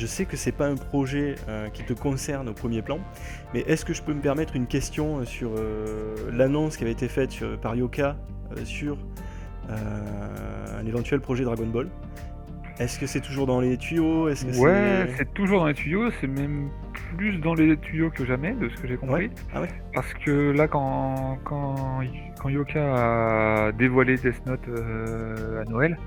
je sais que c'est pas un projet qui te concerne au premier plan, mais est-ce que je peux me permettre une question sur l'annonce qui avait été faite par Yoka sur un éventuel projet Dragon Ball? Est-ce que c'est toujours dans les tuyaux? Est-ce que Ouais, c'est toujours dans les tuyaux, c'est même plus dans les tuyaux que jamais, de ce que j'ai compris. Ouais. Ah ouais? Parce que là, quand Yoka a dévoilé Death Note à Noël,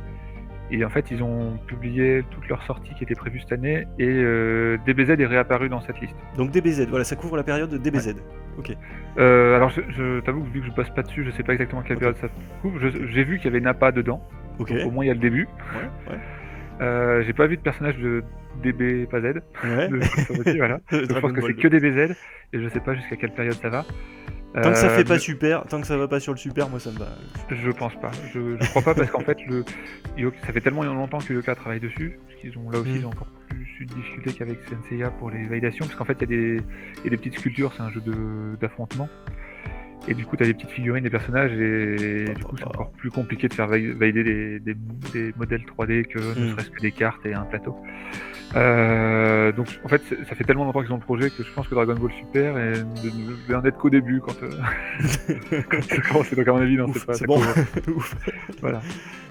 et en fait, ils ont publié toutes leurs sorties qui étaient prévues cette année, et DBZ est réapparu dans cette liste. Donc DBZ, voilà, ça couvre la période de DBZ. Ok. Alors, je t'avoue que vu que je bosse pas dessus, je sais pas exactement quelle période ça couvre. J'ai vu qu'il y avait Nappa dedans, Ok. donc au moins il y a le début. Ouais. J'ai pas vu de personnage de DB, pas Z. Ouais. Voilà. Donc, je pense que c'est que DBZ, et je sais pas jusqu'à quelle période ça va. Tant que ça fait pas super, tant que ça va pas sur le super, moi ça me va. Je pense pas. Je crois pas parce qu'en fait, ça fait tellement longtemps que Yoka travaille dessus, parce qu'ils ont là aussi ils ont encore plus de difficultés qu'avec Senseiya pour les validations, parce qu'en fait il y a des petites sculptures, c'est un jeu d'affrontement. Et du coup, tu as des petites figurines des personnages, et du coup, c'est encore plus compliqué de faire valider des modèles 3D que ne serait-ce que des cartes et un plateau. Donc, en fait, ça fait tellement longtemps qu'ils ont le projet que je pense que Dragon Ball Super devait en être qu'au début quand ça commence. Donc, à mon avis, non, c'est pas. C'est bon. Voilà.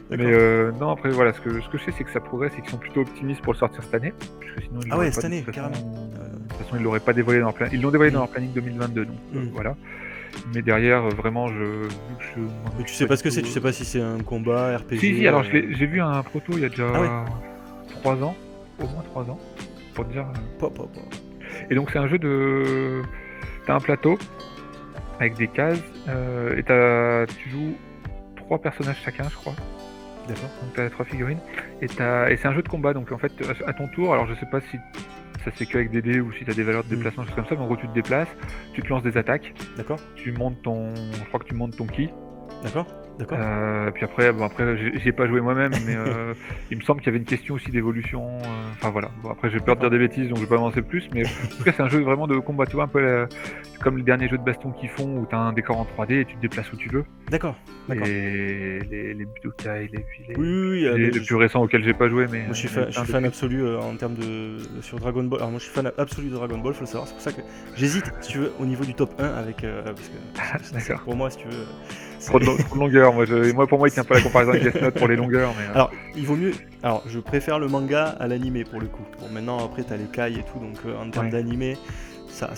Mais non, après, voilà, ce que je sais, c'est que ça progresse et qu'ils sont plutôt optimistes pour le sortir cette année. Puisque sinon, Ah ouais, cette année, carrément. De toute façon, ils l'auraient pas dévoilé dans leur planning. Ils l'ont dévoilé dans leur planning 2022, donc voilà. Mais derrière, vraiment, Mais tu sais pas ce que c'est, tu sais pas si c'est un combat, RPG. Si, alors j'ai vu un proto il y a déjà 3 ans, au moins 3 ans, pour te dire. Et donc c'est un jeu de. T'as un plateau avec des cases, et tu joues 3 personnages chacun, je crois. D'accord. Donc t'as 3 figurines, et c'est un jeu de combat, donc en fait, à ton tour, alors je sais pas si ça se fait qu'avec des dés ou si tu as des valeurs de déplacement, choses comme ça, mais en gros tu te déplaces, tu te lances des attaques. D'accord. Je crois que tu montes ton ki. D'accord. Puis après j'y ai pas joué moi-même, mais il me semble qu'il y avait une question aussi d'évolution. Enfin voilà. Bon, après j'ai peur de dire des bêtises, donc je vais pas avancer plus, mais en tout cas c'est un jeu vraiment de combat, tu vois, un peu comme les derniers jeux de baston qu'ils font, où tu as un décor en 3D et tu te déplaces où tu veux. D'accord. Et les Budokai, les plus récents auxquels j'ai pas joué, mais moi je suis fan absolu en termes sur Dragon Ball. Alors moi je suis fan absolu de Dragon Ball, faut le savoir. C'est pour ça que j'hésite, si tu veux, au niveau du top 1 avec parce que d'accord. Pour moi, si tu veux. Trop de longueur. Pour moi, il tient pas la comparaison avec Death Note pour les longueurs. Mais, Alors, il vaut mieux. Alors, je préfère le manga à l'animé pour le coup. Bon, maintenant, après, t'as les kai et tout, donc en termes d'animé, ça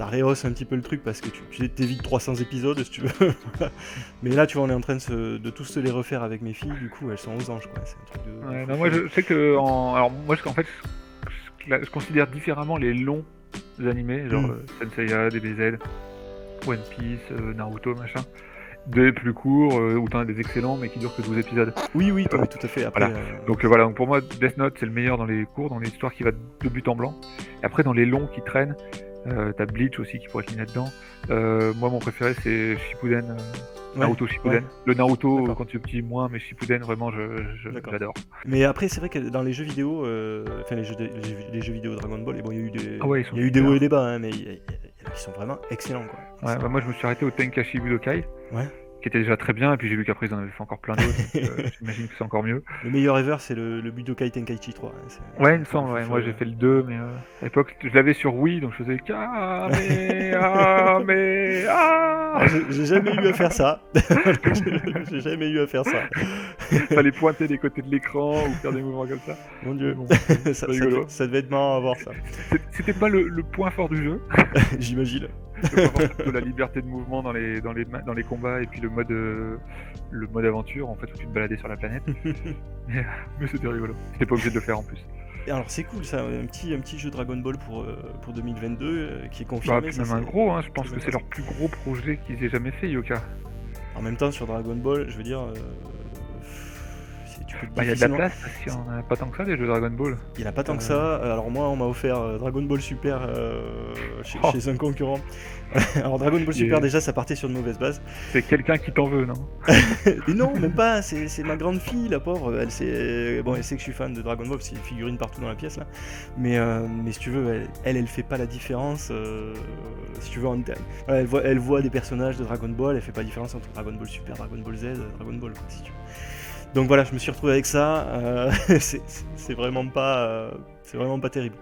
rehausse un petit peu le truc parce que tu t'évites 300 épisodes si tu veux. Mais là, tu vois, on est en train de tous se les refaire avec mes filles, du coup, elles sont aux anges, quoi. C'est un truc de. Non, moi, je sais que. Alors, moi, en fait, je considère différemment les longs animés, genre Senseiya, DBZ, One Piece, Naruto, machin. Des plus courts, où t'en as des excellents mais qui durent que 12 épisodes. Oui, tout à fait. Après, voilà. Donc voilà, donc pour moi Death Note c'est le meilleur dans les courts, dans les histoires qui va de but en blanc. Et après dans les longs qui traînent, t'as Bleach aussi qui pourrait être mis là-dedans. Moi mon préféré c'est Shippuden, Naruto Shippuden. Le Naruto quand tu es petit moins, mais Shippuden vraiment j'adore. Mais après c'est vrai que dans les jeux vidéo, les jeux vidéo Dragon Ball, bon il y a eu des hauts et des bas, hein, mais il y en a qui sont vraiment excellents quoi. Ouais, moi je me suis arrêté au Tenkaichi Budokai. Ouais. Qui était déjà très bien, et puis j'ai vu qu'après ils en avaient fait encore plein d'autres, j'imagine que c'est encore mieux. Le meilleur ever c'est le Budokai Tenkaichi 3. Ouais, il me semble, moi j'ai fait le 2, mais à l'époque je l'avais sur Wii, donc je faisais J'ai jamais eu à faire ça. Fallait pointer des côtés de l'écran ou faire des mouvements comme ça. Mon dieu, bon, ça devait être marrant à voir ça. C'était pas le point fort du jeu. J'imagine. De la liberté de mouvement dans les combats et puis le mode aventure en fait où tu te baladais sur la planète. mais c'était rigolo. T'étais pas obligé de le faire en plus. Et alors c'est cool ça, un petit jeu Dragon Ball pour 2022 qui est confirmé. Même un gros, hein, je pense que c'est leur plus gros projet qu'ils aient jamais fait, Yoka. En même temps sur Dragon Ball, je veux dire. Il y a de la place parce qu'il n'y en a pas tant que ça des jeux Dragon Ball. Il n'y en a pas tant que ça. Alors moi on m'a offert Dragon Ball Super chez un concurrent. Alors Dragon Ball Super déjà ça partait sur de mauvaises bases. C'est quelqu'un qui t'en veut, non? Mais non, même pas, c'est ma grande fille, la pauvre. Elle sait que je suis fan de Dragon Ball, parce qu'il y a des figurines partout dans la pièce là. Mais si tu veux, elle fait pas la différence. Si tu veux, elle voit des personnages de Dragon Ball, elle fait pas la différence entre Dragon Ball Super, Dragon Ball Z, Dragon Ball quoi, si tu veux. Donc voilà, je me suis retrouvé avec ça. C'est vraiment pas. C'est vraiment pas terrible.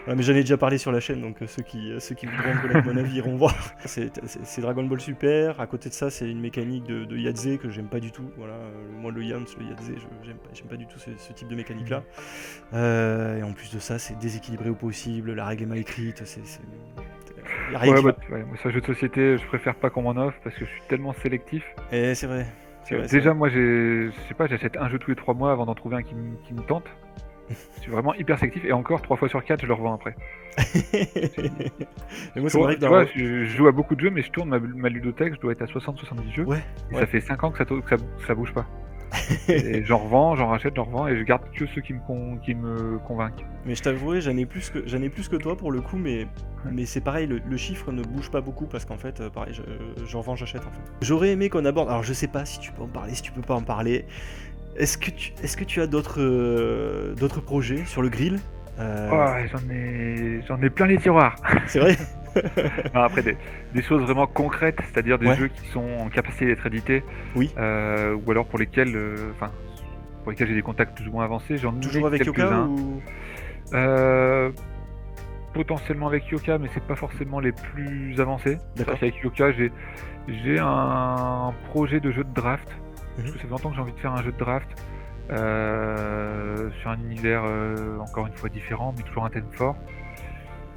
Mais j'en ai déjà parlé sur la chaîne, donc ceux qui voudront connaître mon avis iront voir. C'est Dragon Ball Super. À côté de ça, c'est une mécanique de Yadze que j'aime pas du tout. Voilà, moi le Yams, le Yadze, j'aime pas du tout ce type de mécanique-là. Et en plus de ça, c'est déséquilibré au possible. La règle est mal écrite. Y a rien qui va. Moi, sur un jeu de société, je préfère pas qu'on m'en offre parce que je suis tellement sélectif. Et c'est vrai. Déjà, moi, je sais pas, j'achète un jeu tous les 3 mois avant d'en trouver un qui me tente. Je suis vraiment hyper sélectif et encore 3 fois sur 4, je le revends après. Mais moi, c'est vrai que tu vois, je joue à beaucoup de jeux, mais je tourne ma ludothèque, je dois être à 60-70 jeux. Ouais. Ça fait 5 ans que ça bouge pas. Et j'en revends, j'en rachète, j'en revends et je garde que ceux qui me convainquent. Mais je t'avouerai, j'en ai plus que toi pour le coup, mais c'est pareil, le chiffre ne bouge pas beaucoup parce qu'en fait, pareil, j'en revends, j'achète en fait. J'aurais aimé qu'on aborde, alors je sais pas si tu peux en parler, si tu peux pas en parler. Est-ce que tu as d'autres projets sur le grill J'en ai plein les tiroirs. C'est vrai. Non, après des choses vraiment concrètes, c'est-à-dire des jeux qui sont en capacité d'être édités, oui. Ou alors pour lesquels j'ai des contacts plus ou moins avancés. Toujours avec Yoka ou... Potentiellement avec Yoka, mais c'est pas forcément les plus avancés. D'accord. Avec Yoka, j'ai un projet de jeu de draft. Parce que ça fait longtemps que j'ai envie de faire un jeu de draft sur un univers encore une fois différent, mais toujours un thème fort.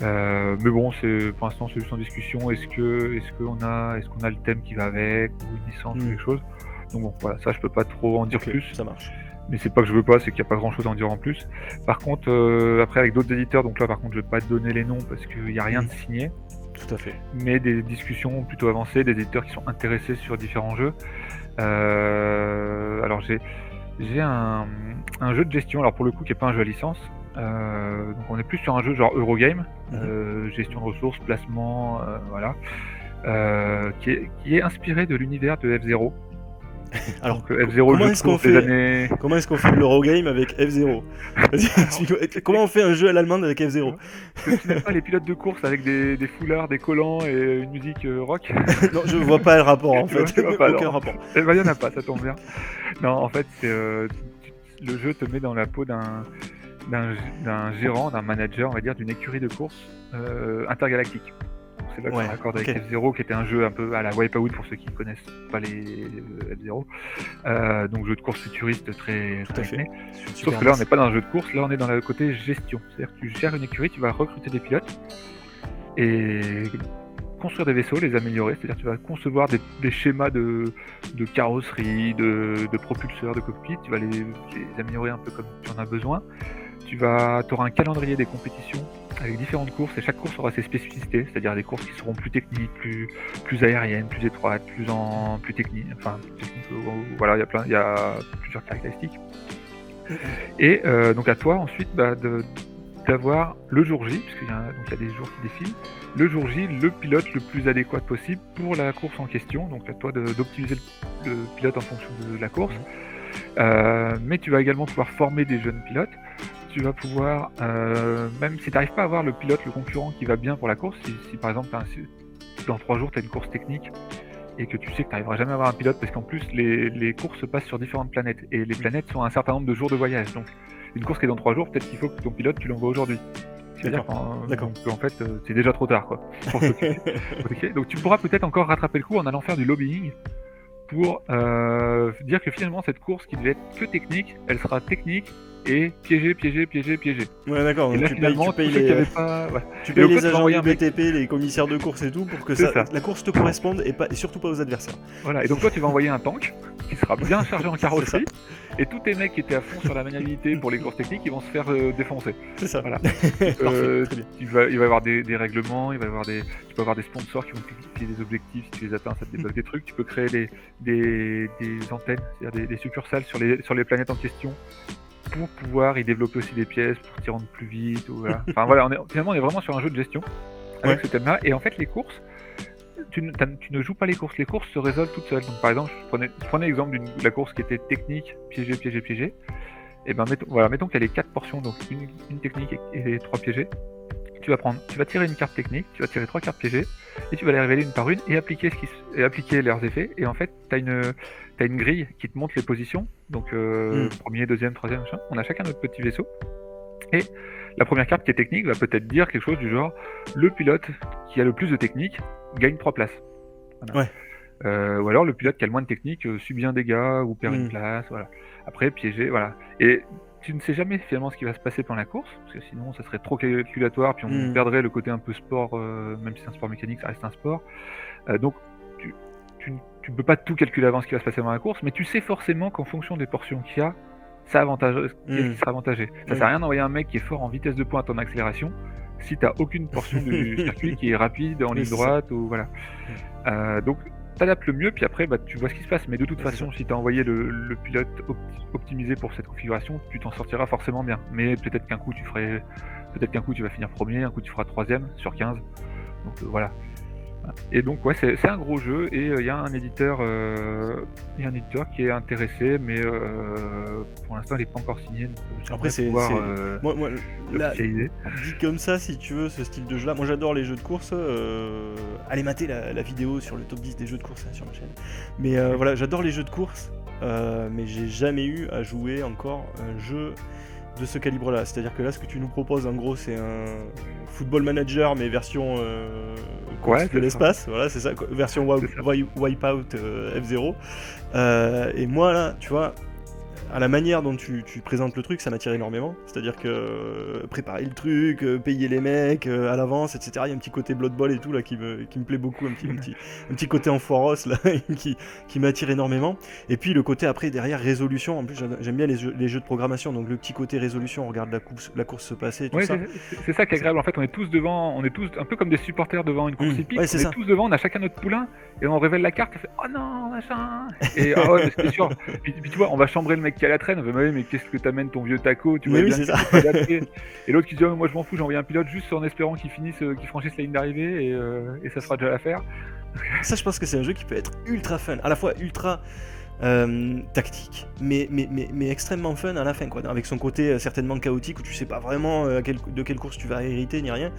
Mais bon, pour l'instant c'est juste en discussion. Est-ce qu'on a le thème qui va avec, ou une licence ou quelque chose. Donc bon, voilà, ça je peux pas trop en dire plus. Ça marche. Mais c'est pas que je veux pas, c'est qu'il n'y a pas grand chose à en dire en plus. Par contre, après avec d'autres éditeurs, donc là par contre je vais pas te donner les noms parce qu'il n'y a rien de signé. Tout à fait. Mais des discussions plutôt avancées, des éditeurs qui sont intéressés sur différents jeux. Alors j'ai un jeu de gestion, alors pour le coup qui est pas un jeu à licence. Donc on est plus sur un jeu genre Eurogame, gestion de ressources, placement, voilà, qui est inspiré de l'univers de F-Zero. Alors, donc, F-Zero, comment est-ce qu'on fait l'Eurogame avec F-Zero? Comment on fait un jeu à l'allemande avec F-Zero? Tu n'aimes pas les pilotes de course avec des foulards, des collants et une musique rock? Non, je vois pas le rapport en fait. Aucun rapport. Eh ben, il n'y en a pas, ça tombe bien. Non, en fait, le jeu te met dans la peau d'un gérant, d'un manager, on va dire, d'une écurie de course intergalactique. C'est là qu'on raccorde avec F-Zero, qui était un jeu un peu à la Wipeout pour ceux qui ne connaissent pas les F-Zero. Donc jeu de course futuriste très fait. Sauf que là on n'est pas dans un jeu de course, là on est dans le côté gestion. C'est-à-dire que tu gères une écurie, tu vas recruter des pilotes et construire des vaisseaux, les améliorer. C'est-à-dire que tu vas concevoir des schémas de carrosserie, de propulseurs, de cockpit. Tu vas les améliorer un peu comme tu en as besoin. Tu auras un calendrier des compétitions avec différentes courses et chaque course aura ses spécificités, c'est-à-dire des courses qui seront plus techniques, plus aériennes, plus étroites, plus techniques, voilà, il y a plusieurs caractéristiques. Et donc à toi ensuite d'avoir le jour J, puisqu'il y a des jours qui défilent, le jour J, le pilote le plus adéquat possible pour la course en question. Donc à toi d'optimiser le pilote en fonction de la course. Mais tu vas également pouvoir former des jeunes pilotes. Tu vas pouvoir, même si tu n'arrives pas à avoir le pilote, le concurrent qui va bien pour la course, si par exemple dans 3 jours tu as une course technique et que tu sais que tu n'arriveras jamais à avoir un pilote parce qu'en plus les courses se passent sur différentes planètes et les planètes sont à un certain nombre de jours de voyage. Donc une course qui est dans 3 jours, peut-être qu'il faut que ton pilote tu l'envoies aujourd'hui. C'est-à-dire qu'en fait c'est déjà trop tard quoi. Donc tu pourras peut-être encore rattraper le coup en allant faire du lobbying pour dire que finalement cette course qui devait être que technique, elle sera technique et piégé. Ouais, d'accord. Là, tu payes les agents du BTP, les commissaires de course et tout pour que la course te corresponde et surtout pas aux adversaires. Voilà, et donc toi tu vas envoyer un tank qui sera bien chargé en carrosserie et tous tes mecs qui étaient à fond sur la maniabilité pour les courses techniques, ils vont se faire défoncer. C'est ça. Voilà. Il va y avoir des règlements, tu peux avoir des sponsors qui vont publier des objectifs, si tu les atteins ça te débloque des trucs, tu peux créer des antennes, c'est-à-dire des succursales sur les planètes en question pour pouvoir y développer aussi des pièces pour t'y rendre plus vite. Voilà. Enfin voilà, finalement on est vraiment sur un jeu de gestion avec ce thème-là. Et en fait les courses, tu ne joues pas les courses se résolvent toutes seules. Donc par exemple, je prenais l'exemple de la course qui était technique, piégé. Et ben mettons qu'il y a les 4 portions, donc une technique et 3 piégés. Tu vas tirer une carte technique, tu vas tirer 3 cartes piégées, et tu vas les révéler une par une et appliquer leurs effets. Et en fait, t'as une grille qui te montre les positions, donc premier, deuxième, troisième, machin. On a chacun notre petit vaisseau, et la première carte qui est technique va peut-être dire quelque chose du genre le pilote qui a le plus de technique gagne 3 places. Voilà. Ouais. Ou alors le pilote qui a le moins de technique subit un dégât ou perd une place. Voilà. Après, piégé, voilà. Et tu ne sais jamais finalement ce qui va se passer pendant la course, parce que sinon ça serait trop calculatoire, puis on perdrait le côté un peu sport, même si c'est un sport mécanique, ça reste un sport. Donc tu ne peux pas tout calculer avant ce qui va se passer dans la course, mais tu sais forcément qu'en fonction des portions qu'il y a, ça avantage, qu'est-ce qui sera avantagé. Ça sert à rien d'envoyer un mec qui est fort en vitesse de pointe en accélération si tu n'as aucune portion du circuit qui est rapide en ligne droite ou voilà. Donc t'adaptes le mieux, puis après tu vois ce qui se passe. Mais de toute façon, si t'as envoyé le pilote optimisé pour cette configuration, tu t'en sortiras forcément bien. Mais peut-être qu'un coup tu vas finir premier, un coup tu feras 3ème sur 15. Donc voilà. Et donc ouais, c'est un gros jeu et il y a un éditeur qui est intéressé, mais pour l'instant il n'est pas encore signé. Donc, après c'est moi là, dit comme ça, si tu veux, ce style de jeu là, moi j'adore les jeux de course. Allez mater la vidéo sur le top 10 des jeux de course sur ma chaîne. Mais voilà, j'adore les jeux de course, mais j'ai jamais eu à jouer encore un jeu de ce calibre-là. C'est-à-dire que là, ce que tu nous proposes, en gros, c'est un Football Manager, mais version course de l'espace. Voilà, c'est ça, version Wipeout F0. Et moi, là, tu vois, à la manière dont tu présentes le truc, ça m'attire énormément. C'est-à-dire que préparer le truc, payer les mecs à l'avance, etc. Il y a un petit côté Blood Bowl et tout là qui me plaît beaucoup, un petit côté enfoiros là qui m'attire énormément. Et puis le côté après derrière résolution. En plus, j'aime bien les jeux de programmation, donc le petit côté résolution, on regarde la course se passer, tout ça. C'est ça qui est agréable. En fait, on est tous un peu comme des supporters devant une course hippique. Ouais, on est tous devant, on a chacun notre poulain et on révèle la carte. On fait oh non machin. Et ah ouais, c'est sûr. Puis tu vois, on va chambrer le mec à la traîne, on va mais qu'est-ce que t'amènes ton vieux taco, tu vois bien c'est ça. Et l'autre qui dit oh, moi je m'en fous, j'ai envoyé un pilote juste en espérant qu'il franchisse la ligne d'arrivée et ça sera déjà l'affaire. Ça, je pense que c'est un jeu qui peut être ultra fun, à la fois ultra tactique, mais extrêmement fun à la fin, quoi, avec son côté certainement chaotique où tu sais pas vraiment de quelle course tu vas hériter ni rien.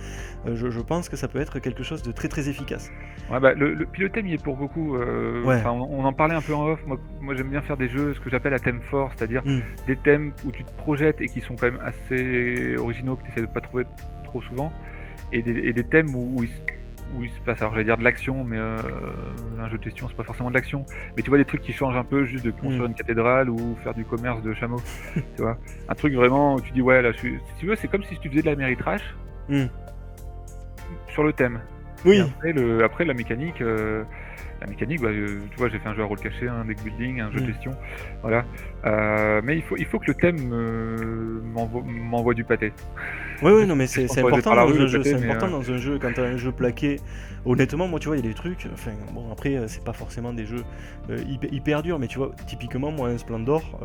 Je pense que ça peut être quelque chose de très très efficace. Ouais, le pilotem y est pour beaucoup. On en parlait un peu en off. Moi j'aime bien faire des jeux, ce que j'appelle à thème fort, c'est-à-dire des thèmes où tu te projettes et qui sont quand même assez originaux, que tu essaies de pas trouver trop souvent, et des thèmes où il se passe, alors j'allais dire de l'action, mais un jeu de gestion c'est pas forcément de l'action, mais tu vois des trucs qui changent un peu, juste de construire une cathédrale ou faire du commerce de chameaux, tu vois, un truc vraiment où tu dis ouais là, si tu veux, c'est comme si tu faisais de la mairie trash sur le thème. Oui. Et après la mécanique, tu vois, j'ai fait un jeu à rôle caché, un deck building, un jeu de gestion, voilà. Mais il faut que le thème m'envoie du pâté. Oui, non, mais c'est important dans un jeu. C'est important dans un jeu, quand t'as un jeu plaqué. Honnêtement, moi, tu vois, il y a des trucs. Enfin, bon, après, c'est pas forcément des jeux hyper durs, mais tu vois, typiquement, moi, un Splendor,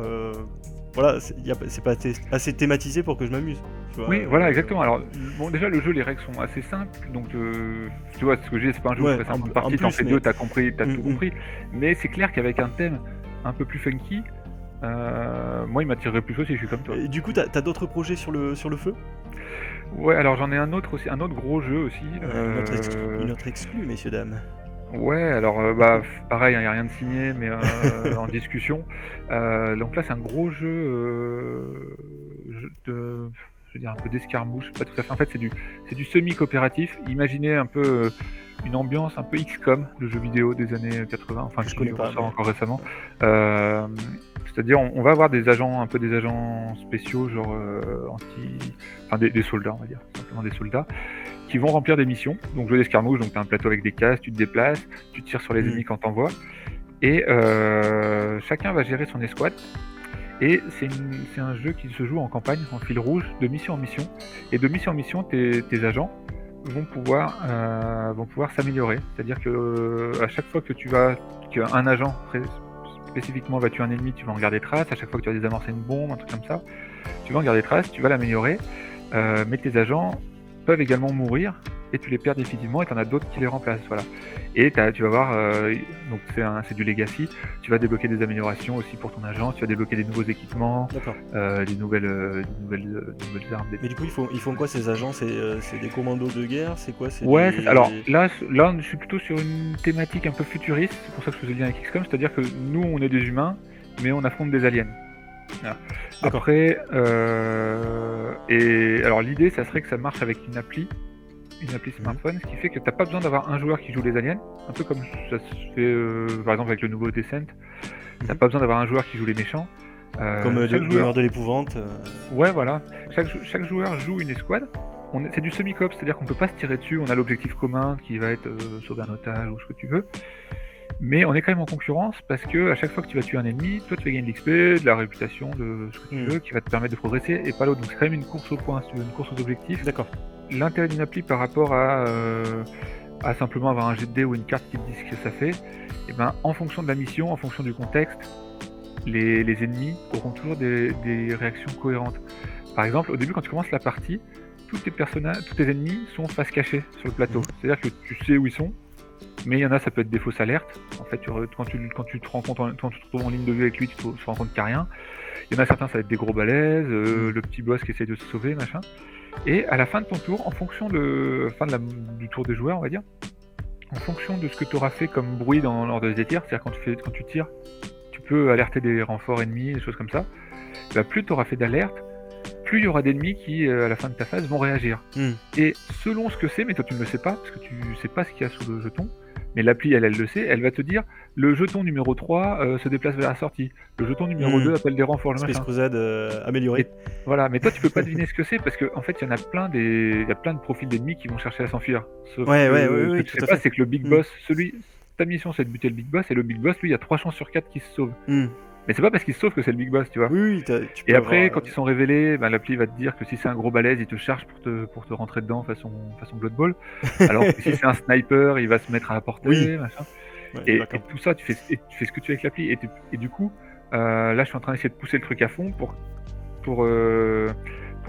voilà, c'est pas assez thématisé pour que je m'amuse. Oui, voilà, exactement. Alors, bon, déjà, le jeu, les règles sont assez simples, donc tu vois, ce que je dis, c'est pas un jeu où tu passes une partie, t'en fais deux, t'as compris, t'as tout compris. Mais c'est clair qu'avec un thème un peu plus funky, moi, il m'attirerait plus aussi, je suis comme toi. Et du coup, t'as d'autres projets sur le feu ? Ouais, alors j'en ai un autre aussi, un autre gros jeu aussi. Une autre exclue, messieurs, dames. Ouais, alors pareil, il n'y a rien de signé, mais en discussion. Donc là, c'est un gros jeu je veux dire, un peu d'escarmouche, pas tout à fait. En fait, c'est du semi-coopératif. Imaginez un peu une ambiance un peu XCOM, le jeu vidéo des années 80, enfin je connais pas encore récemment. C'est-à-dire, on va avoir des agents spéciaux, genre des soldats, on va dire, simplement des soldats, qui vont remplir des missions. Donc jeu d'escarmouche, donc tu as un plateau avec des cases, tu te déplaces, tu tires sur les ennemis quand t'envoies, et chacun va gérer son escouade. Et c'est un jeu qui se joue en campagne, en fil rouge, de mission en mission. Et de mission en mission, tes agents vont pouvoir s'améliorer. C'est-à-dire que à chaque fois qu'un agent spécifiquement va tuer un ennemi, tu vas en garder trace. À chaque fois que tu vas désamorcer une bombe, un truc comme ça, tu vas en garder trace, tu vas l'améliorer. Mais tes agents peuvent également mourir et tu les perds définitivement et tu en as d'autres qui les remplacent. Voilà. Et tu vas voir, donc c'est du legacy, tu vas débloquer des améliorations aussi pour ton agent, tu vas débloquer des nouveaux équipements, des nouvelles armes. Mais du coup, ils font quoi ces agents? C'est des commandos de guerre? C'est quoi? Alors là, je suis plutôt sur une thématique un peu futuriste, c'est pour ça que je faisais le lien avec XCOM, c'est-à-dire que nous, on est des humains, mais on affronte des aliens. Voilà. D'accord. Après, et alors l'idée, ça serait que ça marche avec une appli Mmh. smartphone, ce qui fait que t'as pas besoin d'avoir un joueur qui joue les aliens, un peu comme ça se fait, par exemple avec le nouveau Descent. T'as Mmh. pas besoin d'avoir un joueur qui joue les méchants. Comme, Chaque demeure joueur de l'épouvante, Ouais, voilà. Chaque joueur joue une escouade. C'est du semi-coop, c'est-à-dire qu'on peut pas se tirer dessus. On a l'objectif commun qui va être sauver un otage ou ce que tu veux. Mais on est quand même en concurrence parce que à chaque fois que tu vas tuer un ennemi, toi tu vas gagner de l'XP, de la réputation, de ce que tu Mmh. veux, qui va te permettre de progresser et pas l'autre. Donc c'est quand même une course au point, si tu veux, une course aux objectifs. D'accord. L'intérêt d'une appli par rapport à simplement avoir un jet de dés ou une carte qui te dit ce que ça fait, et ben en fonction de la mission, en fonction du contexte, les ennemis auront toujours des réactions cohérentes. Par exemple, au début, quand tu commences la partie, tous tes ennemis sont face cachée sur le plateau. Mmh. C'est-à-dire que tu sais où ils sont, mais il y en a, ça peut être des fausses alertes. En fait, quand tu te rends compte, quand tu te retrouves en ligne de vue avec lui, tu te rends compte qu'il n'y a rien. Il y en a certains, ça va être des gros balaises, le petit boss qui essaye de se sauver, machin. Et à la fin de ton tour, en fonction du tour des joueurs, on va dire, en fonction de ce que tu auras fait comme bruit lors des tirs, c'est-à-dire quand tu tires, tu peux alerter des renforts ennemis, des choses comme ça. Bah, plus tu auras fait d'alerte, plus il y aura d'ennemis qui, à la fin de ta phase, vont réagir. Mmh. Et selon ce que c'est, mais toi tu ne le sais pas, parce que tu sais pas ce qu'il y a sous le jeton, mais l'appli, elle le sait, elle va te dire le jeton numéro 3 se déplace vers la sortie, le jeton numéro 2 appelle des renforts, le Space machin. Crusade, amélioré. Voilà, mais toi tu peux pas deviner ce que c'est, parce qu'en fait il y en a il y a plein de profils d'ennemis qui vont chercher à s'enfuir. Sauf Ouais, que ouais, ce oui, que tu tout sais à pas, fait. c'est que le Big Boss, ta mission c'est de buter le Big Boss, et le Big Boss, lui, il y a 3 chances sur 4 qu'il se sauve. Mmh. Mais c'est pas parce qu'il se sauve que c'est le Big Boss, tu vois. Oui, tu peux Et après, avoir, quand ils sont révélés, ben, l'appli va te dire que si c'est un gros balèze, il te charge pour te rentrer dedans façon Blood Bowl. Alors que si c'est un sniper, il va se mettre à la portée, Oui. machin. Ouais, Et d'accord. tout ça, tu fais ce que tu veux avec l'appli. Et du coup, là, je suis en train d'essayer de pousser le truc à fond pour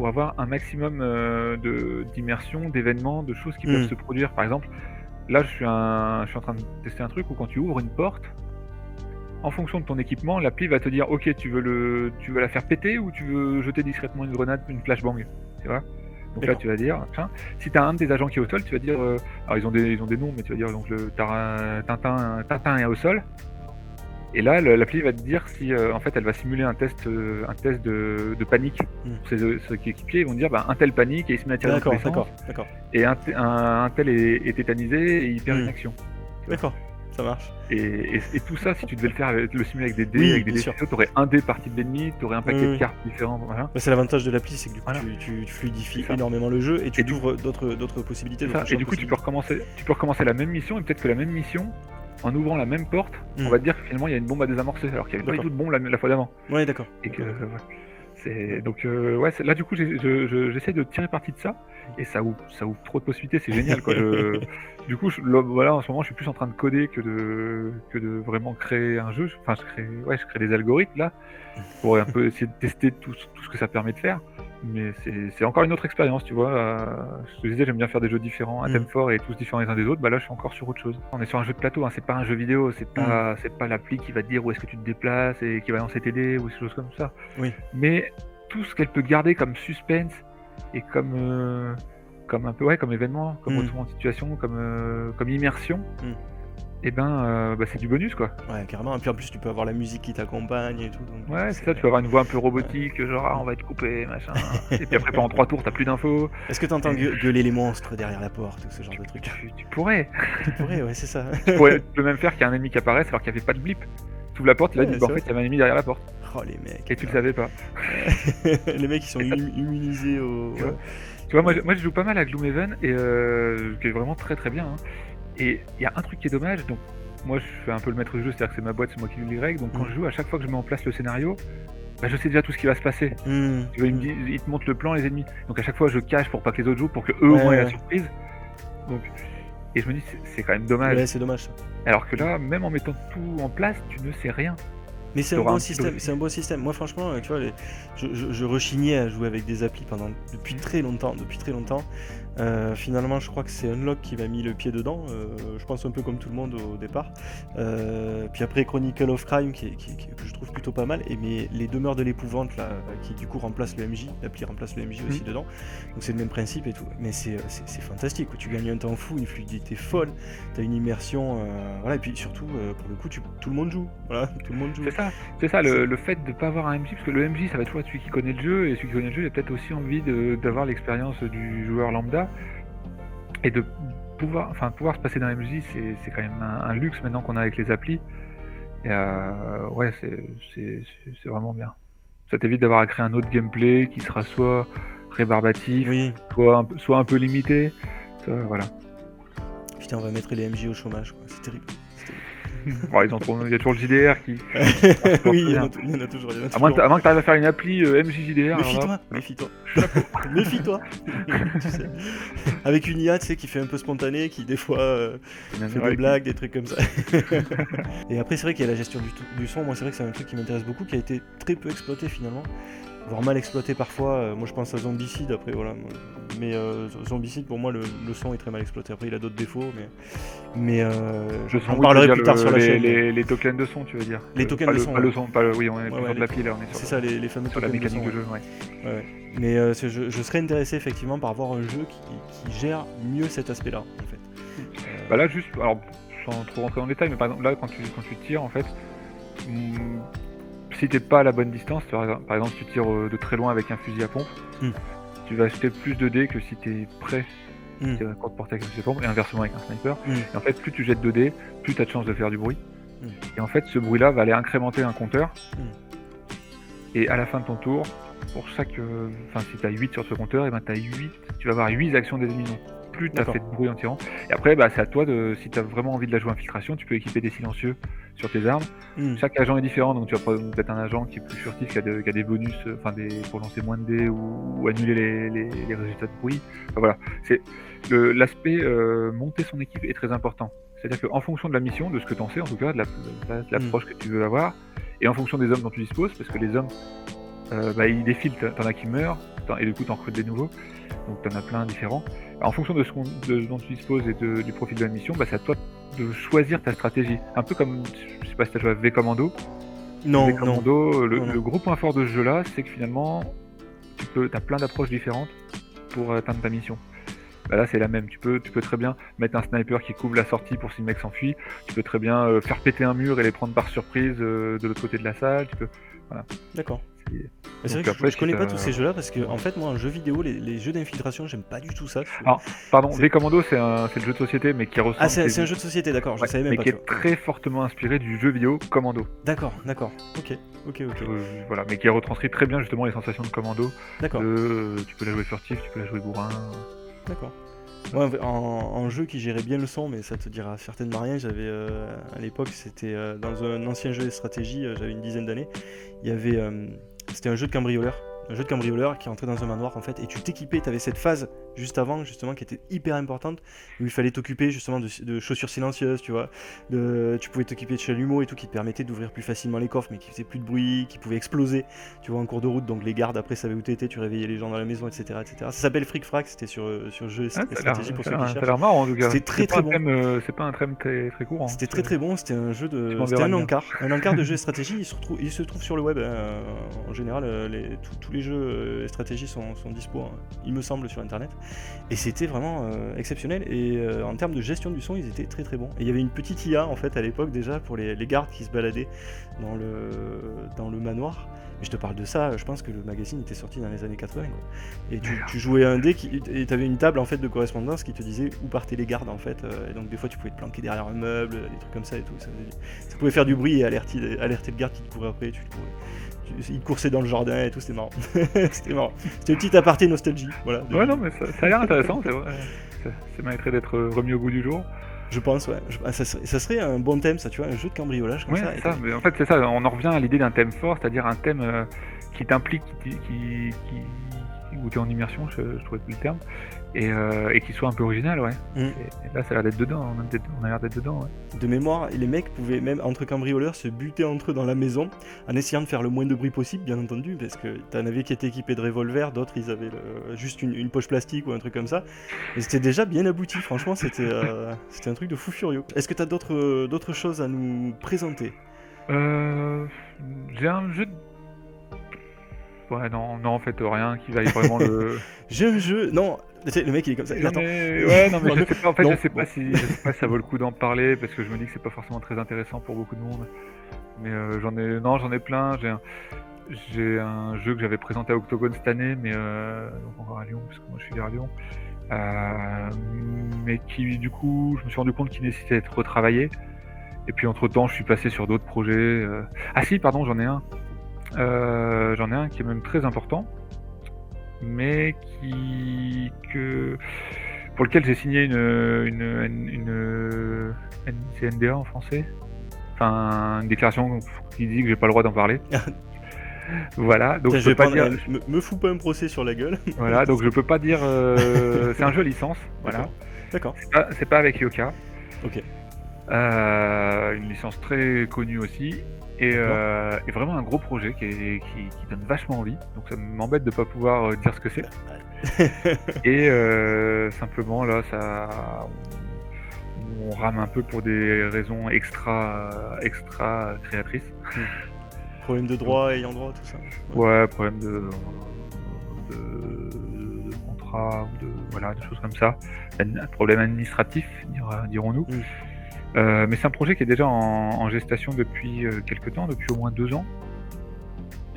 avoir un maximum d'immersion, d'événements, de choses qui peuvent se produire. Par exemple, là, je suis en train de tester un truc où quand tu ouvres une porte, en fonction de ton équipement, l'appli va te dire ok, tu veux la faire péter ou tu veux jeter discrètement une grenade, une flashbang, tu vois. Donc là D'accord. tu vas dire, tiens, si t'as un de tes agents qui est au sol, tu vas dire, alors ils ont des noms, mais tu vas dire donc Tintin est au sol. Et là l'appli va te dire si en fait elle va simuler un test de panique pour ses équipiers. Ils vont dire un tel panique et il se met à tirer dans tous les sens. D'accord. Et un tel est tétanisé et il perd une action. D'accord, ça marche. Et tout ça, si tu devais le simuler avec des dés, Oui, avec des bien sûr. dés, t'aurais un dé parti de l'ennemi, t'aurais un paquet Oui. de cartes différents, voilà. Bah, c'est l'avantage de l'appli, c'est que du coup Voilà. tu fluidifies C'est ça. énormément le jeu et tu Et du- t'ouvres d'autres possibilités. C'est ça. d'autres Et du coup, tu peux recommencer la même mission, et peut-être que la même mission, en ouvrant la même porte, on va te dire que finalement il y a une bombe à désamorcer, alors qu'il y avait pas du D'accord. tout de bombe la fois d'avant. Ouais, d'accord. Et que donc ouais, là du coup j'essaie de tirer parti de ça, et ça ouvre trop de possibilités, c'est génial quoi. Du coup voilà, en ce moment je suis plus en train de coder que de vraiment créer un jeu. Enfin je crée des algorithmes là pour un peu essayer de tester tout ce que ça permet de faire. Mais c'est encore une autre expérience, tu vois. Je te disais, j'aime bien faire des jeux différents, un thème fort et tous différents les uns des autres. Bah là, je suis encore sur autre chose. On est sur un jeu de plateau, hein, c'est pas un jeu vidéo, c'est pas l'appli qui va te dire où est-ce que tu te déplaces et qui va lancer tes dés ou des choses comme ça. Oui. Mais tout ce qu'elle peut garder comme suspense et comme un peu comme événement, comme retour en situation, comme immersion. Et c'est du bonus quoi. Ouais, carrément. Et puis en plus, tu peux avoir la musique qui t'accompagne et tout. Donc, Ouais, c'est ça, tu peux avoir une voix un peu robotique, genre on va être coupé, machin. Et puis après pendant 3 tours, t'as plus d'infos. Est-ce que t'entends gueuler les monstres derrière la porte ou ce genre de truc? Tu pourrais. Tu pourrais, ouais, c'est ça. Tu peux même faire qu'il y a un ennemi qui apparaisse alors qu'il n'y avait pas de blip. Tu ouvres la porte, là, Ouais, en c'est fait, vrai. il y avait un ennemi derrière la porte. Oh les mecs. Et tu le savais pas. Les mecs, ils sont immunisés au. Tu vois. Tu vois, moi je joue pas mal à Gloomhaven, et qui est vraiment très très bien. Hein. Et il y a un truc qui est dommage, donc moi je fais un peu le maître du jeu, c'est-à-dire que c'est ma boîte, c'est moi qui lis les règles, donc quand je joue, à chaque fois que je mets en place le scénario, je sais déjà tout ce qui va se passer. Tu vois, il te montre le plan, les ennemis. Donc à chaque fois je cache pour pas que les autres jouent, pour que eux au moins aient la surprise. Donc, et je me dis, c'est quand même dommage. Ouais, c'est dommage ça. Alors que là, même en mettant tout en place, tu ne sais rien. Mais c'est un T'auras bon un système, petit c'est un bon système. Moi franchement, tu vois, je rechignais à jouer avec des applis depuis très longtemps. Finalement, je crois que c'est Unlock qui m'a mis le pied dedans. Je pense un peu comme tout le monde au départ. Puis après Chronicle of Crime, que je trouve plutôt pas mal. Mais les demeures de l'épouvante là, qui du coup remplace le MJ, l'appli remplace le MJ aussi dedans. Donc c'est le même principe et tout. Mais c'est fantastique. Tu gagnes un temps fou, une fluidité folle. T'as une immersion, voilà. Et puis surtout, pour le coup, tout le monde joue. Voilà, tout le monde joue. C'est c'est ça le fait de pas avoir un MJ, parce que le MJ ça va toujours être celui qui connaît le jeu, et celui qui connaît le jeu il a peut-être aussi envie d'avoir l'expérience du joueur lambda, et de pouvoir se passer d'un MJ, c'est quand même un luxe maintenant qu'on a avec les applis. Et ouais, c'est vraiment bien. Ça t'évite d'avoir à créer un autre gameplay qui sera soit rébarbatif, Oui. soit un peu limité. Voilà. Putain, on va mettre les MJ au chômage, quoi. C'est terrible. Bon, il y a toujours le JDR qui Oui, bien. il y en a toujours. À moins que tu arrives à faire une appli MJ JDR. Méfie-toi. Méfie-toi. Tu sais. Avec une IA, tu sais, qui fait un peu spontané, qui des fois fait des blagues, des trucs comme ça. Et après, c'est vrai qu'il y a la gestion du son. Moi, c'est vrai que c'est un truc qui m'intéresse beaucoup, qui a été très peu exploité finalement, voire mal exploité parfois. Moi, je pense à Zombicide. Après, voilà. Mais Zombicide, pour moi, le son est très mal exploité. Après, il a d'autres défauts, mais j'en parlerai plus tard sur la chaîne. Les tokens de son, tu veux dire. Les tokens de son. Oui, on est plus sur de l'appli là, on est sur. C'est ça, les fameux sur la tokens mécanique de jeu, ouais. Mais je serais intéressé effectivement par avoir un jeu qui gère mieux cet aspect-là, en fait. Bah là, juste, alors, sans trop rentrer dans le détail, mais par exemple, là, quand tu tires, en fait, si t'es pas à la bonne distance, par exemple, tu tires de très loin avec un fusil à pompe, tu vas acheter plus de dés que si t'es prêt. Quand porter avec un fusil à pompe, et inversement avec un sniper. Et en fait, plus tu jettes de dés, plus tu as de chances de faire du bruit. Et en fait, ce bruit-là va aller incrémenter un compteur. Et à la fin de ton tour, pour chaque. Si tu as 8 sur ce compteur, et ben tu vas avoir 8 actions des ennemis. Donc, plus tu as fait de bruit en tirant. Et après, c'est à toi si tu as vraiment envie de la jouer infiltration, tu peux équiper des silencieux sur tes armes. Chaque agent est différent, donc tu vas peut-être un agent qui est plus furtif, qui a des bonus, pour lancer moins de dés ou annuler les résultats de bruit. Voilà. L'aspect monter son équipe est très important. C'est-à-dire qu'en fonction de la mission, de ce que tu en sais en tout cas, de l'approche que tu veux avoir, et en fonction des hommes dont tu disposes, parce que les hommes, ils défilent, t'en as qui meurent, et du coup t'en recrutes des nouveaux, donc t'en as plein différents. En fonction de ce dont tu disposes et du profil de la mission, c'est à toi de choisir ta stratégie. Un peu comme, je sais pas si t'as joué à V-Commando. Non, V-Commando, le gros point fort de ce jeu-là, c'est que finalement, t'as plein d'approches différentes pour atteindre ta mission. Là, c'est la même. Tu peux très bien mettre un sniper qui couvre la sortie pour si le mec s'enfuit. Tu peux très bien faire péter un mur et les prendre par surprise de l'autre côté de la salle. Voilà. D'accord. C'est vrai que je connais pas tous ces jeux-là parce que, en fait, moi, en jeu vidéo, les jeux d'infiltration, j'aime pas du tout ça. Alors, pardon, V-Commando, c'est le jeu de société, mais qui ressemble. Ah, c'est un jeu de société, d'accord, je savais même pas. Mais qui est très fortement inspiré du jeu vidéo Commando. D'accord. Ok. Voilà, mais qui retranscrit très bien justement les sensations de Commando. D'accord. Tu peux la jouer furtif, tu peux la jouer bourrin. D'accord. Moi, en jeu qui gérait bien le son, mais ça te dira certainement rien, j'avais à l'époque, c'était dans un ancien jeu de stratégie, j'avais une dizaine d'années, il y avait, c'était un jeu de cambrioleur. Un jeu de cambrioleur qui rentrait dans un manoir en fait, et tu t'équipais, tu avais cette phase juste avant justement qui était hyper importante où il fallait t'occuper justement de chaussures silencieuses, tu vois, tu pouvais t'occuper de chalumeaux et tout qui te permettait d'ouvrir plus facilement les coffres mais qui faisait plus de bruit, qui pouvait exploser, tu vois, en cours de route, donc les gardes après savaient où t'étais, tu réveillais les gens dans la maison, etc. Ça s'appelle Fric Frac, c'était sur jeu et stratégie pour ceux qui cherchent. Ça a l'air marrant en tout cas. C'était très bon. C'est pas un thème très courant. C'était très bon, c'était un jeu c'était un encart de jeu et stratégie, il se trouve sur le web, en général tous les jeux et stratégie sont dispo, il me semble, sur internet. Et c'était vraiment exceptionnel. Et en termes de gestion du son, ils étaient très bons. Et il y avait une petite IA en fait à l'époque déjà pour les gardes qui se baladaient dans le manoir. Mais je te parle de ça, je pense que le magazine était sorti dans les années 80. Quoi. Et tu jouais un dé et tu avais une table en fait de correspondance qui te disait où partaient les gardes en fait. Et donc des fois tu pouvais te planquer derrière un meuble, des trucs comme ça et tout. Ça pouvait faire du bruit et alerter le garde qui te courait après. Il coursait dans le jardin et tout, c'était marrant. C'était une petite aparté nostalgie. Voilà, ouais, non, mais ça a l'air intéressant, c'est vrai. Ça mériterait d'être remis au goût du jour. Je pense, ouais. Ça serait un bon thème, ça, tu vois, un jeu de cambriolage comme ça. Ça. Mais en fait, c'est ça, on en revient à l'idée d'un thème fort, c'est-à-dire un thème qui t'implique, où tu es en immersion, je trouvais plus le terme, et qui soit un peu original, ouais. Et là, ça a l'air d'être dedans, on a l'air d'être dedans, ouais. De mémoire, les mecs pouvaient même, entre cambrioleurs, se buter entre eux dans la maison, en essayant de faire le moins de bruit possible, bien entendu, parce que t'en avais qui étaient équipés de revolvers, d'autres, ils avaient juste une poche plastique ou un truc comme ça. Et c'était déjà bien abouti, franchement, c'était un truc de fou furieux. Est-ce que t'as d'autres choses à nous présenter ? J'ai un jeu de... Ouais, non, en fait, rien qui vaille vraiment le... J'ai un jeu... Non, Tu sais, le mec il est comme ça, il J'en attend. ai ouais, non, mais je sais pas, en fait, Non, je sais bon. pas si ça vaut le coup d'en parler parce que je me dis que c'est pas forcément très intéressant pour beaucoup de monde. Mais j'en ai plein. J'ai un jeu que j'avais présenté à Octogone cette année, mais donc encore à Lyon, parce que moi je suis vers Lyon. Mais qui du coup, je me suis rendu compte qu'il nécessitait d'être retravaillé. Et puis entre-temps, je suis passé sur d'autres projets. Ah si, pardon, j'en ai un. J'en ai un qui est même très important, mais pour lequel j'ai signé c'est NDA en français. Enfin, une déclaration qui dit que j'ai pas le droit d'en parler. Voilà, donc Tiens, je je vais peux pas prendre. dire. Me fous pas un procès sur la gueule. Voilà, donc je peux pas dire. C'est un jeu licence, voilà. D'accord. C'est pas avec Yoka. Ok. Une licence très connue aussi. Et vraiment un gros projet qui donne vachement envie. Donc ça m'embête de pas pouvoir dire ce que c'est. Et simplement là, on rame un peu pour des raisons extra créatrices. Problème de droit, ayant droit, tout ça. Ouais, problème de contrat ou des choses comme ça. Un problème administratif, dirons-nous. Mais c'est un projet qui est déjà en gestation depuis quelques temps, depuis au moins 2 ans.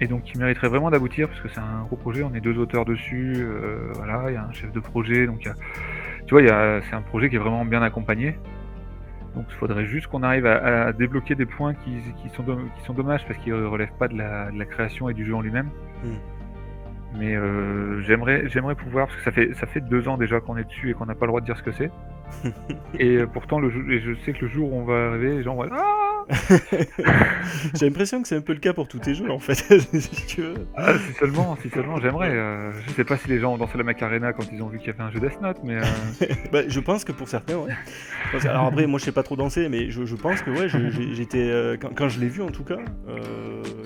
Et donc qui mériterait vraiment d'aboutir parce que c'est un gros projet, on est 2 auteurs dessus, voilà, il y a un chef de projet, donc c'est un projet qui est vraiment bien accompagné. Donc il faudrait juste qu'on arrive à débloquer des points qui sont dommages parce qu'ils ne relèvent pas de la création et du jeu en lui-même. Mais j'aimerais pouvoir, parce que ça fait 2 ans déjà qu'on est dessus et qu'on n'a pas le droit de dire ce que c'est. Et pourtant, je sais que le jour où on va arriver, les gens vont être ah J'ai l'impression que c'est un peu le cas pour tous tes jeux en fait. Si tu veux. Ah, si seulement, j'aimerais. Je sais pas si les gens ont dansé la Macarena quand ils ont vu qu'il y avait un jeu Death Note, mais Bah, je pense que pour certains, ouais. Alors après, moi je sais pas trop danser, mais je pense que ouais, j'étais quand je l'ai vu en tout cas,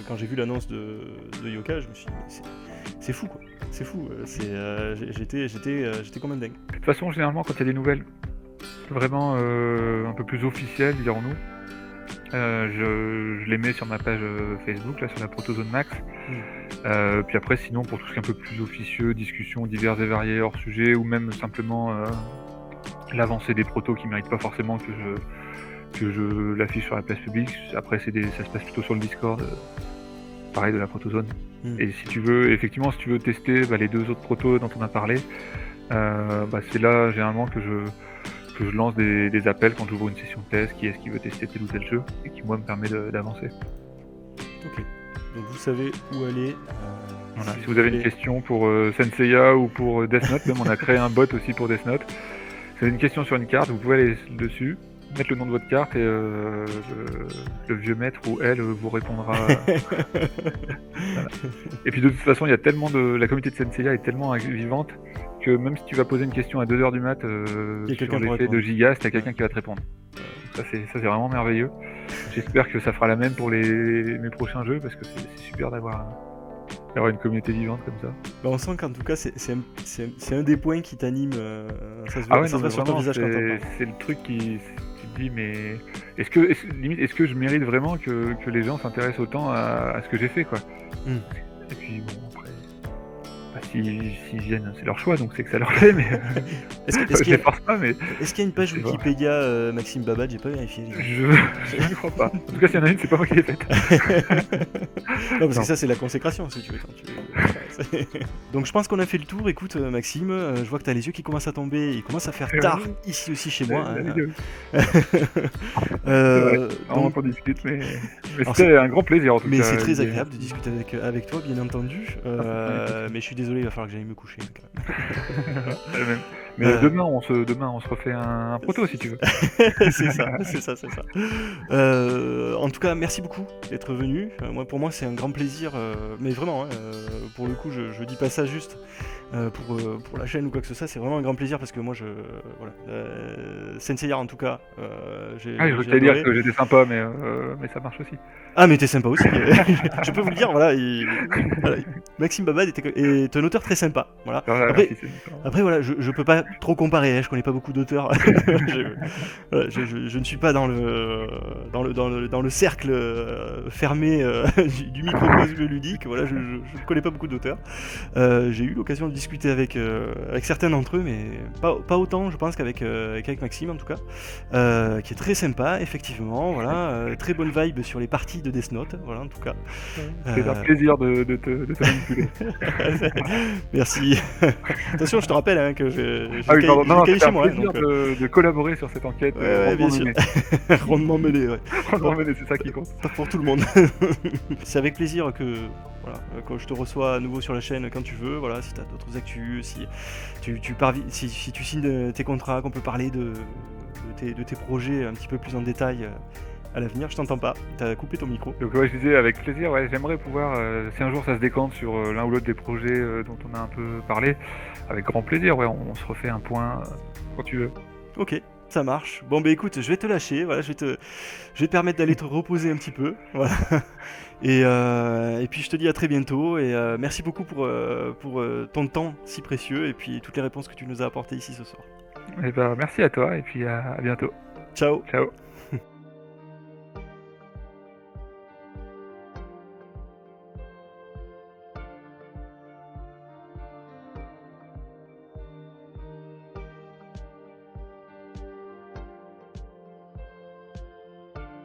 quand j'ai vu l'annonce de Yoka, je me suis dit, c'est fou quoi. C'est fou. J'étais comme un dingue. de toute façon, généralement, quand il y a des nouvelles vraiment un peu plus officielles, dirons-nous, je les mets sur ma page Facebook, là, sur la Protozone Max. Puis après, sinon, pour tout ce qui est un peu plus officieux, discussions diverses et variées hors sujet, ou même simplement l'avancée des protos qui méritent pas forcément que je l'affiche sur la place publique. Après, ça se passe plutôt sur le Discord, pareil de la Protozone. Et si tu veux tester les 2 autres protos dont on a parlé, c'est là généralement que je lance des appels quand j'ouvre une session de test, qui est-ce qui veut tester tel ou tel jeu, et qui moi me permet d'avancer. Ok, donc vous savez où aller. Voilà. Si vous avez une question pour Senseiya ou pour Death Note, même on a créé un bot aussi pour Death Note. Si vous avez une question sur une carte, vous pouvez aller dessus, mettre le nom de votre carte et le vieux maître ou elle vous répondra. Voilà. Et puis de toute façon, la communauté de Senseiya est tellement vivante que même si tu vas poser une question à 2h du mat sur l'effet de Gigas, t'as quelqu'un qui va te répondre. Ça c'est vraiment merveilleux. J'espère que ça fera la même pour mes prochains jeux parce que c'est super d'avoir une communauté vivante comme ça. Bah, on sent qu'en tout cas c'est un des points qui t'anime. Ça se voit sur ton visage quand t'en parles. C'est le truc qui te dit mais est-ce que je mérite vraiment que les gens s'intéressent autant à ce que j'ai fait quoi. Et puis bon après s'ils viennent c'est leur choix donc c'est que ça leur plaît mais je les force pas mais est-ce qu'il y a une page Wikipédia Maxime Babad? J'ai pas vérifié. Je ne crois pas. En tout cas s'il y en a une c'est pas moi qui l'ai faite. Non parce que ça c'est la consécration si tu veux. Donc je pense qu'on a fait le tour. Écoute Maxime, je vois que t'as les yeux qui commencent à tomber, il commence à faire tard ici aussi chez moi. Donc on discute mais c'était un grand plaisir en tout cas. Mais c'est très agréable de discuter avec toi bien entendu. Mais je suis désolé, il va falloir que j'aille me coucher. Mais demain on se refait un proto si tu veux. c'est ça. En tout cas, merci beaucoup d'être venu. Pour moi, c'est un grand plaisir. Mais vraiment, pour le coup, je dis pas ça juste pour la chaîne ou quoi que ce soit. C'est vraiment un grand plaisir parce que moi, Senseiya en tout cas. Je voulais dire que j'étais sympa, mais ça marche aussi. Ah, mais t'es sympa aussi. Je peux vous le dire, voilà. Maxime Babad est un auteur très sympa. Voilà. Après, voilà, je peux pas trop comparer. Je connais pas beaucoup d'auteurs. Je ne suis pas dans le cercle fermé du microcosme ludique. Voilà, je ne connais pas beaucoup d'auteurs. J'ai eu l'occasion de discuté avec certains d'entre eux, mais pas autant, je pense, qu'avec Maxime en tout cas, qui est très sympa, effectivement. Voilà, très bonne vibe sur les parties de Death Note, voilà en tout cas. C'est un plaisir de te manipuler. Merci. Attention, je te rappelle hein, que j'ai c'est chez un moi. plaisir Donc, de collaborer sur cette enquête. ouais, bien sûr. Rondement mené, ouais. Rondement mené, c'est ça qui compte. Pas pour tout le monde. C'est avec plaisir que je te reçois à nouveau sur la chaîne quand tu veux. Voilà, si tu as d'autres actus, si tu signes tes contrats, qu'on peut parler de tes projets un petit peu plus en détail à l'avenir. Je t'entends pas, t'as coupé ton micro. Donc ouais, je disais avec plaisir, ouais, j'aimerais pouvoir, si un jour ça se décante sur l'un ou l'autre des projets dont on a un peu parlé, avec grand plaisir, ouais, on se refait un point quand tu veux. Ok. Ça marche. Bon bah écoute, je vais te lâcher, voilà, je vais te permettre d'aller te reposer un petit peu, voilà. Et puis je te dis à très bientôt et merci beaucoup pour ton temps si précieux et puis toutes les réponses que tu nous as apportées ici ce soir. Et merci à toi et puis à bientôt. Ciao. Ciao.